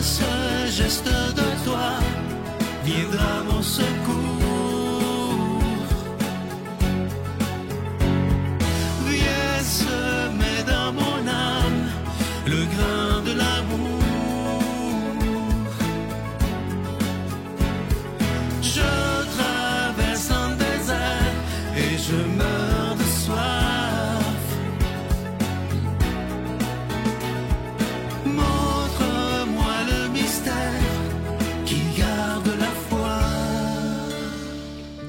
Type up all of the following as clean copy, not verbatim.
ce geste de toi viendra mon secours. Viens semer dans mon âme le grain de l'amour. Je traverse un désert et je meurs de soif. Montre-moi le mystère qui garde la foi.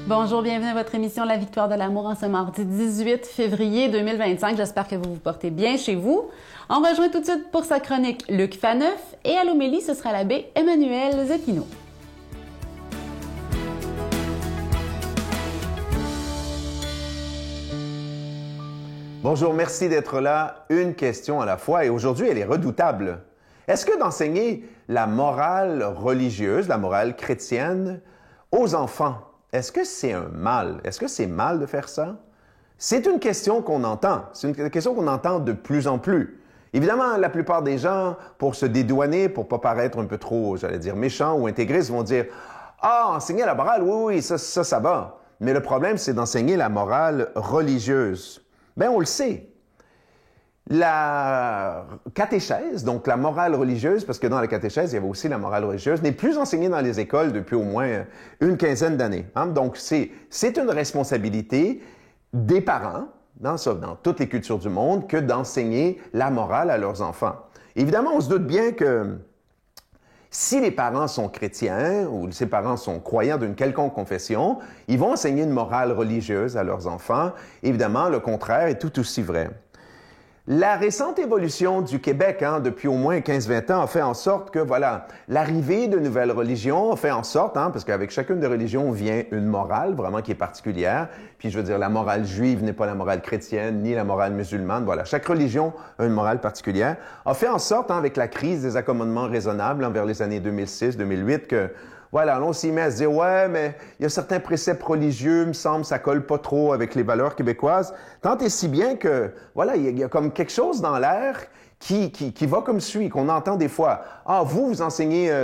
Bonjour, bienvenue à votre émission La Victoire de l'amour en ce mardi 18 février 2025. J'espère que vous vous portez bien chez vous. On rejoint tout de suite pour sa chronique Luc Faneuf et à l'homélie, ce sera l'abbé Emmanuel Zepino. Bonjour, merci d'être là. Une question à la fois et aujourd'hui, elle est redoutable. Est-ce que d'enseigner la morale religieuse, la morale chrétienne aux enfants, est-ce que c'est un mal? Est-ce que c'est mal de faire ça? C'est une question qu'on entend. C'est une question qu'on entend de plus en plus. Évidemment, la plupart des gens, pour se dédouaner, pour pas paraître un peu trop, j'allais dire, méchants ou intégristes, vont dire « Ah, enseigner la morale, oui, ça va. » Mais le problème, c'est d'enseigner la morale religieuse. Bien, on le sait. La catéchèse, donc la morale religieuse, parce que dans la catéchèse, il y avait aussi la morale religieuse, n'est plus enseignée dans les écoles depuis au moins une quinzaine d'années. Hein? Donc, c'est une responsabilité des parents, dans toutes les cultures du monde, que d'enseigner la morale à leurs enfants. Évidemment, on se doute bien que si les parents sont chrétiens ou si les parents sont croyants d'une quelconque confession, ils vont enseigner une morale religieuse à leurs enfants. Évidemment, le contraire est tout aussi vrai. La récente évolution du Québec, depuis au moins 15-20 ans, a fait en sorte que, voilà, l'arrivée de nouvelles religions a fait en sorte, parce qu'avec chacune des religions vient une morale vraiment qui est particulière. Puis, je veux dire, la morale juive n'est pas la morale chrétienne, ni la morale musulmane. Voilà, chaque religion a une morale particulière. A fait en sorte, avec la crise des accommodements raisonnables vers les années 2006-2008, que voilà, on s'y met à se dire, ouais, mais il y a certains préceptes religieux, me semble, ça colle pas trop avec les valeurs québécoises. Tant et si bien que, voilà, il y a comme quelque chose dans l'air qui va comme suit, qu'on entend des fois. Ah, vous enseignez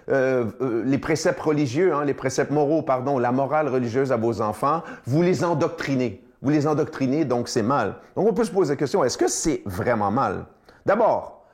les préceptes religieux, les préceptes moraux, pardon, la morale religieuse à vos enfants, vous les endoctrinez. Vous les endoctrinez, donc c'est mal. Donc on peut se poser la question, est-ce que c'est vraiment mal? D'abord,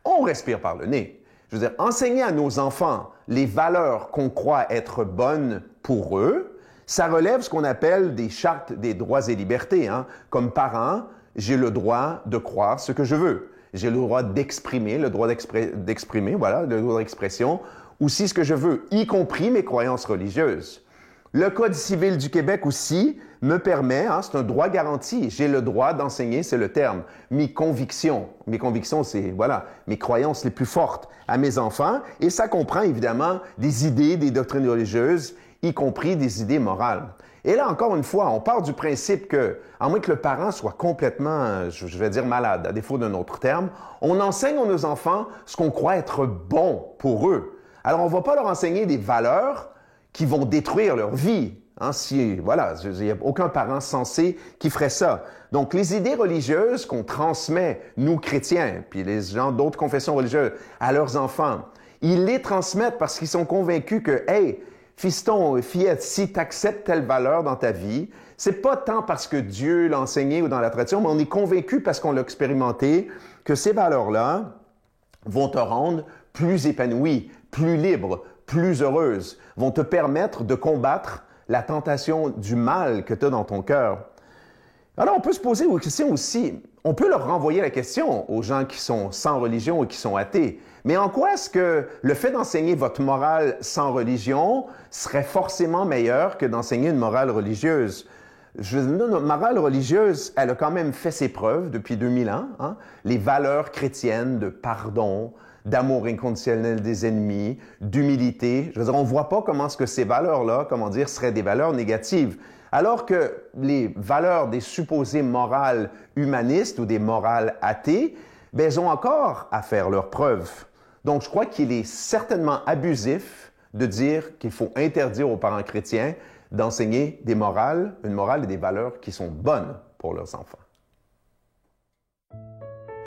on respire par le nez. Je veux dire, enseigner à nos enfants les valeurs qu'on croit être bonnes pour eux, ça relève ce qu'on appelle des chartes des droits et libertés. Comme parent, j'ai le droit de croire ce que je veux. J'ai le droit d'exprimer, le droit d'exprimer, voilà, le droit d'expression, aussi ce que je veux, y compris mes croyances religieuses. Le Code civil du Québec aussi me permet, c'est un droit garanti, j'ai le droit d'enseigner, c'est le terme, mes convictions. Mes convictions, c'est, voilà, mes croyances les plus fortes à mes enfants, et ça comprend évidemment des idées, des doctrines religieuses, y compris des idées morales. Et là, encore une fois, on part du principe que, à moins que le parent soit complètement, je vais dire malade, à défaut d'un autre terme, on enseigne à nos enfants ce qu'on croit être bon pour eux. Alors, on ne va pas leur enseigner des valeurs qui vont détruire leur vie. Voilà, il n'y a aucun parent sensé qui ferait ça. Donc, les idées religieuses qu'on transmet, nous chrétiens, puis les gens d'autres confessions religieuses, à leurs enfants, ils les transmettent parce qu'ils sont convaincus que, hey, fiston, fillette, si tu acceptes telle valeur dans ta vie, c'est pas tant parce que Dieu l'a enseigné ou dans la tradition, mais on est convaincu parce qu'on l'a expérimenté que ces valeurs-là vont te rendre plus épanoui, plus libre, plus heureuse, vont te permettre de combattre la tentation du mal que tu as dans ton cœur. Alors, on peut se poser une question aussi. On peut leur renvoyer la question aux gens qui sont sans religion et qui sont athées. Mais en quoi est-ce que le fait d'enseigner votre morale sans religion serait forcément meilleur que d'enseigner une morale religieuse? Notre morale religieuse, elle a quand même fait ses preuves depuis 2000 ans. Les valeurs chrétiennes de pardon, d'amour inconditionnel des ennemis, d'humilité. Je veux dire, on ne voit pas comment est-ce que ces valeurs-là, seraient des valeurs négatives. Alors que les valeurs des supposées morales humanistes ou des morales athées, elles ont encore à faire leurs preuves. Donc, je crois qu'il est certainement abusif de dire qu'il faut interdire aux parents chrétiens d'enseigner une morale et des valeurs qui sont bonnes pour leurs enfants.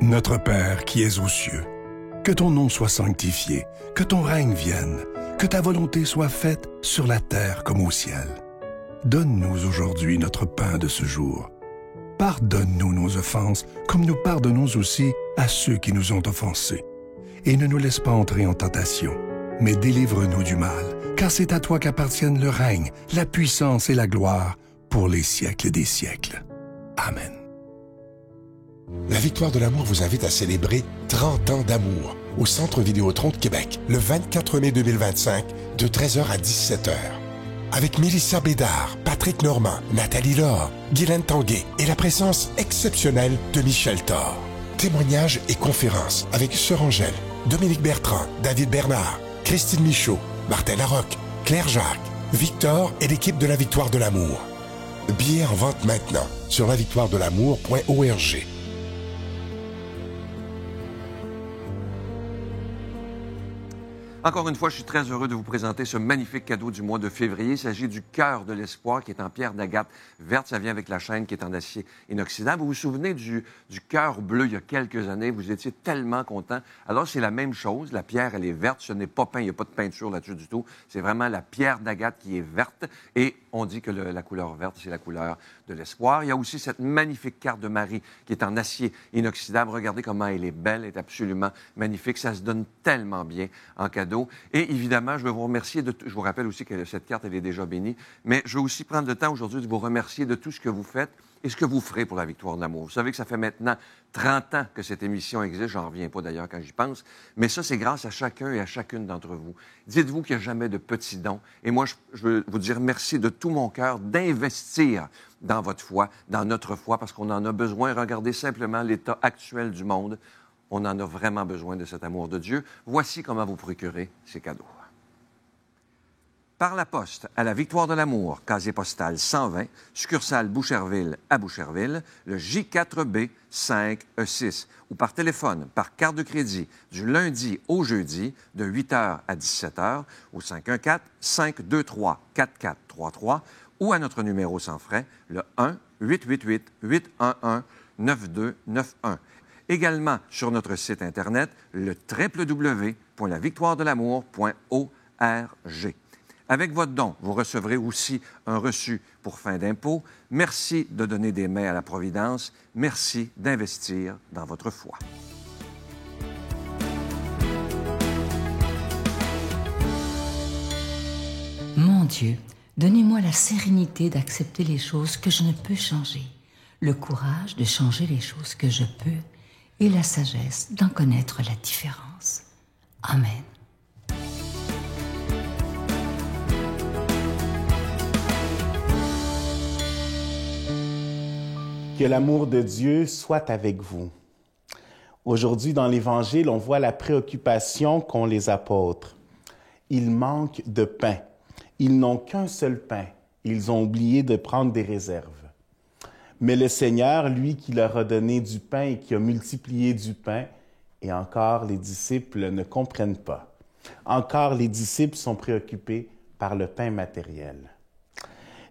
Notre Père qui es aux cieux, Que ton nom soit sanctifié, que ton règne vienne, que ta volonté soit faite sur la terre comme au ciel. Donne-nous aujourd'hui notre pain de ce jour. Pardonne-nous nos offenses, comme nous pardonnons aussi à ceux qui nous ont offensés. Et ne nous laisse pas entrer en tentation, mais délivre-nous du mal, car c'est à toi qu'appartiennent le règne, la puissance et la gloire pour les siècles des siècles. Amen. La Victoire de l'amour vous invite à célébrer 30 ans d'amour au Centre Vidéotron de Québec, le 24 mai 2025, de 13h à 17h. Avec Mélissa Bédard, Patrick Normand, Nathalie Laure, Guylaine Tanguay et la présence exceptionnelle de Michel Thor. Témoignages et conférences avec Sœur Angèle, Dominique Bertrand, David Bernard, Christine Michaud, Martin Larocque, Claire Jacques, Victor et l'équipe de la Victoire de l'amour. Billets en vente maintenant sur lavictoiredelamour.org. Encore une fois, je suis très heureux de vous présenter ce magnifique cadeau du mois de février. Il s'agit du cœur de l'espoir qui est en pierre d'agate verte. Ça vient avec la chaîne qui est en acier inoxydable. Vous vous souvenez du cœur bleu il y a quelques années? Vous étiez tellement content. Alors, c'est la même chose. La pierre, elle est verte. Ce n'est pas peint. Il n'y a pas de peinture là-dessus du tout. C'est vraiment la pierre d'agate qui est verte. Et on dit que la couleur verte, c'est la couleur de l'espoir. Il y a aussi cette magnifique carte de Marie qui est en acier inoxydable. Regardez comment elle est belle. Elle est absolument magnifique. Ça se donne tellement bien en cadeau. Et évidemment, je veux vous remercier je vous rappelle aussi que cette carte, elle est déjà bénie, mais je veux aussi prendre le temps aujourd'hui de vous remercier de tout ce que vous faites et ce que vous ferez pour la Victoire de l'amour. Vous savez que ça fait maintenant 30 ans que cette émission existe. J'en reviens pas d'ailleurs quand j'y pense. Mais ça, c'est grâce à chacun et à chacune d'entre vous. Dites-vous qu'il n'y a jamais de petits dons. Et moi, je veux vous dire merci de tout mon cœur d'investir dans votre foi, dans notre foi, parce qu'on en a besoin. Regardez simplement l'état actuel du monde. On en a vraiment besoin de cet amour de Dieu. Voici comment vous procurer ces cadeaux. Par la poste, à la Victoire de l'amour, casier postal 120, succursale Boucherville à Boucherville, le J4B 5E6, ou par téléphone, par carte de crédit, du lundi au jeudi, de 8h à 17h, au 514-523-4433, ou à notre numéro sans frais, le 1-888-811-9291. Également sur notre site Internet, le www.lavictoiredelamour.org. Avec votre don, vous recevrez aussi un reçu pour fin d'impôt. Merci de donner des mains à la Providence. Merci d'investir dans votre foi. Mon Dieu, donnez-moi la sérénité d'accepter les choses que je ne peux changer, le courage de changer les choses que je peux et la sagesse d'en connaître la différence. Amen. Que l'amour de Dieu soit avec vous. Aujourd'hui, dans l'Évangile, on voit la préoccupation qu'ont les apôtres. Ils manquent de pain. Ils n'ont qu'un seul pain. Ils ont oublié de prendre des réserves. Mais le Seigneur, lui qui leur a donné du pain et qui a multiplié du pain, et encore les disciples ne comprennent pas. Encore les disciples sont préoccupés par le pain matériel.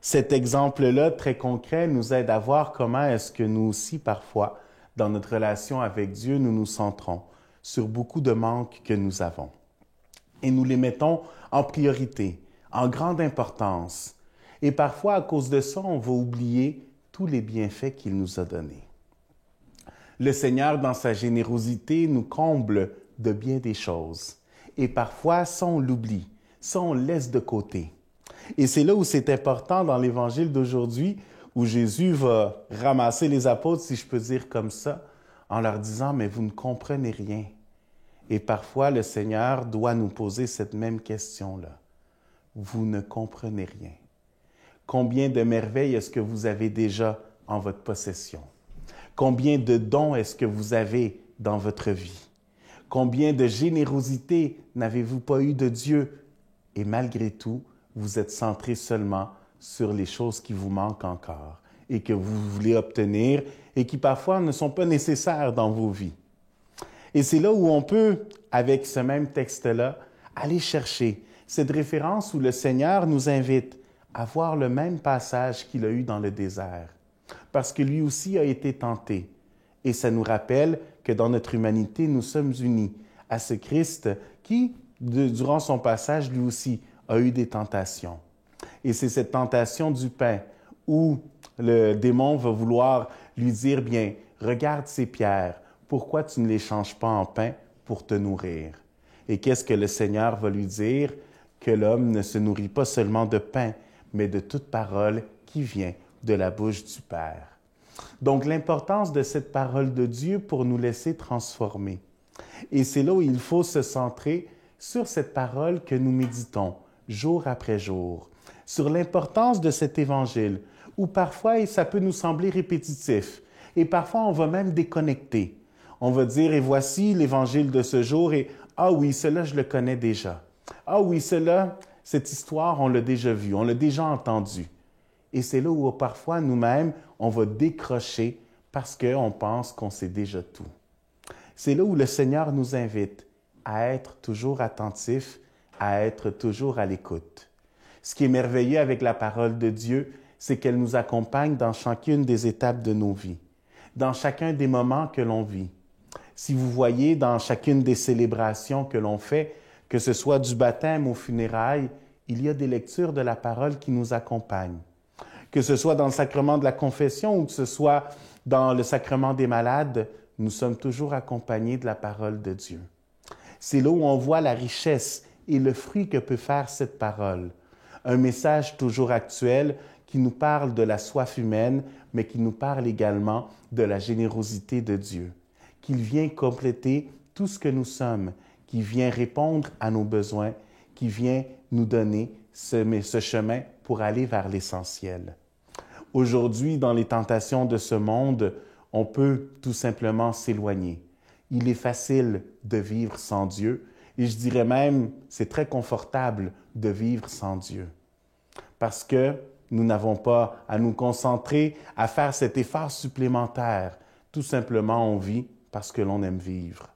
Cet exemple-là, très concret, nous aide à voir comment est-ce que nous aussi, parfois, dans notre relation avec Dieu, nous nous centrons sur beaucoup de manques que nous avons. Et nous les mettons en priorité, en grande importance. Et parfois, à cause de ça, on va oublier tous les bienfaits qu'il nous a donnés. Le Seigneur, dans sa générosité, nous comble de bien des choses. Et parfois, ça, on l'oublie, ça, on laisse de côté. Et c'est là où c'est important dans l'Évangile d'aujourd'hui, où Jésus va ramasser les apôtres, si je peux dire comme ça, en leur disant « Mais vous ne comprenez rien ». Et parfois, le Seigneur doit nous poser cette même question-là. Vous ne comprenez rien. Combien de merveilles est-ce que vous avez déjà en votre possession? Combien de dons est-ce que vous avez dans votre vie? Combien de générosité n'avez-vous pas eu de Dieu? Et malgré tout, vous êtes centré seulement sur les choses qui vous manquent encore et que vous voulez obtenir et qui parfois ne sont pas nécessaires dans vos vies. Et c'est là où on peut, avec ce même texte-là, aller chercher cette référence où le Seigneur nous invite à voir le même passage qu'il a eu dans le désert, parce que lui aussi a été tenté. Et ça nous rappelle que dans notre humanité, nous sommes unis à ce Christ qui, durant son passage, lui aussi, a eu des tentations. Et c'est cette tentation du pain où le démon va vouloir lui dire, bien, regarde ces pierres, pourquoi tu ne les changes pas en pain pour te nourrir? Et qu'est-ce que le Seigneur va lui dire? Que l'homme ne se nourrit pas seulement de pain, mais de toute parole qui vient de la bouche du Père. Donc, l'importance de cette parole de Dieu pour nous laisser transformer. Et c'est là où il faut se centrer sur cette parole que nous méditons jour après jour, sur l'importance de cet évangile, où parfois ça peut nous sembler répétitif, et parfois on va même déconnecter. On va dire, et voici l'évangile de ce jour, et ah oui, cela je le connais déjà. Ah oui, cela, cette histoire, on l'a déjà vu, on l'a déjà entendu. Et c'est là où parfois nous-mêmes, on va décrocher parce qu'on pense qu'on sait déjà tout. C'est là où le Seigneur nous invite à être toujours attentifs, à être toujours à l'écoute. Ce qui est merveilleux avec la parole de Dieu, c'est qu'elle nous accompagne dans chacune des étapes de nos vies, dans chacun des moments que l'on vit. Si vous voyez dans chacune des célébrations que l'on fait, que ce soit du baptême aux funérailles, il y a des lectures de la parole qui nous accompagnent. Que ce soit dans le sacrement de la confession ou que ce soit dans le sacrement des malades, nous sommes toujours accompagnés de la parole de Dieu. C'est là où on voit la richesse et le fruit que peut faire cette parole. Un message toujours actuel qui nous parle de la soif humaine, mais qui nous parle également de la générosité de Dieu, qu'il vient compléter tout ce que nous sommes, qui vient répondre à nos besoins, qui vient nous donner ce chemin pour aller vers l'essentiel. Aujourd'hui, dans les tentations de ce monde, on peut tout simplement s'éloigner. Il est facile de vivre sans Dieu et je dirais même, c'est très confortable de vivre sans Dieu. Parce que nous n'avons pas à nous concentrer, à faire cet effort supplémentaire. Tout simplement, on vit parce que l'on aime vivre.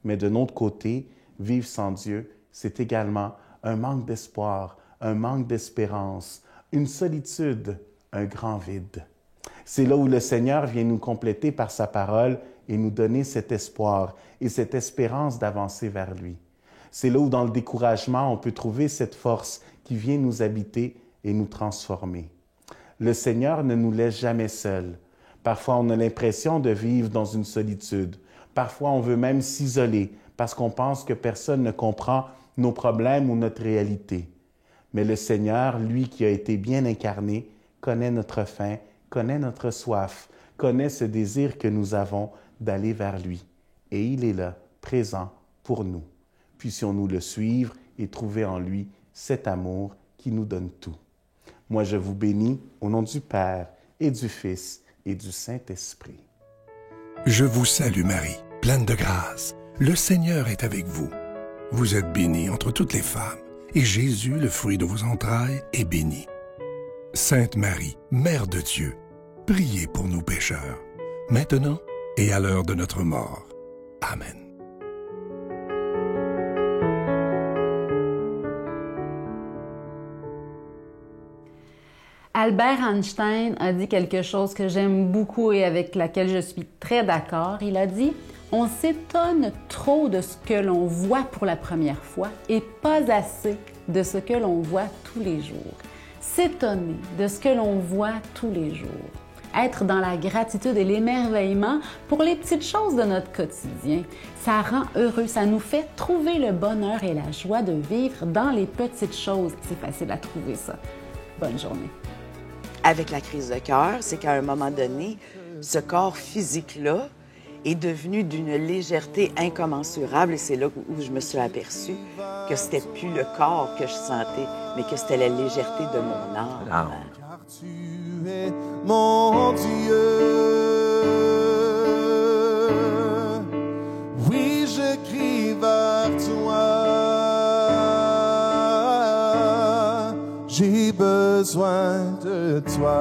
Mais de notre côté, vivre sans Dieu, c'est également un manque d'espoir, un manque d'espérance, une solitude, un grand vide. C'est là où le Seigneur vient nous compléter par sa parole et nous donner cet espoir et cette espérance d'avancer vers lui. C'est là où, dans le découragement, on peut trouver cette force qui vient nous habiter et nous transformer. Le Seigneur ne nous laisse jamais seuls. Parfois, on a l'impression de vivre dans une solitude. Parfois, on veut même s'isoler parce qu'on pense que personne ne comprend nos problèmes ou notre réalité. Mais le Seigneur, lui qui a été bien incarné, connaît notre faim, connaît notre soif, connaît ce désir que nous avons d'aller vers lui. Et il est là, présent pour nous. Puissions-nous le suivre et trouver en lui cet amour qui nous donne tout. Moi, je vous bénis au nom du Père et du Fils et du Saint-Esprit. Je vous salue Marie, pleine de grâce. Le Seigneur est avec vous. Vous êtes bénie entre toutes les femmes, et Jésus, le fruit de vos entrailles, est béni. Sainte Marie, Mère de Dieu, priez pour nous pécheurs, maintenant et à l'heure de notre mort. Amen. Albert Einstein a dit quelque chose que j'aime beaucoup et avec laquelle je suis très d'accord. Il a dit « On s'étonne trop de ce que l'on voit pour la première fois et pas assez de ce que l'on voit tous les jours. » S'étonner de ce que l'on voit tous les jours. Être dans la gratitude et l'émerveillement pour les petites choses de notre quotidien. Ça rend heureux, ça nous fait trouver le bonheur et la joie de vivre dans les petites choses. C'est facile à trouver ça. Bonne journée. Avec la crise de cœur, c'est qu'à un moment donné, ce corps physique-là est devenu d'une légèreté incommensurable et c'est là où je me suis aperçue que c'était plus le corps que je sentais, mais que c'était la légèreté de mon âme. Ah. Car tu es mon Dieu. Oui, je crie vers toi. J'ai besoin de toi.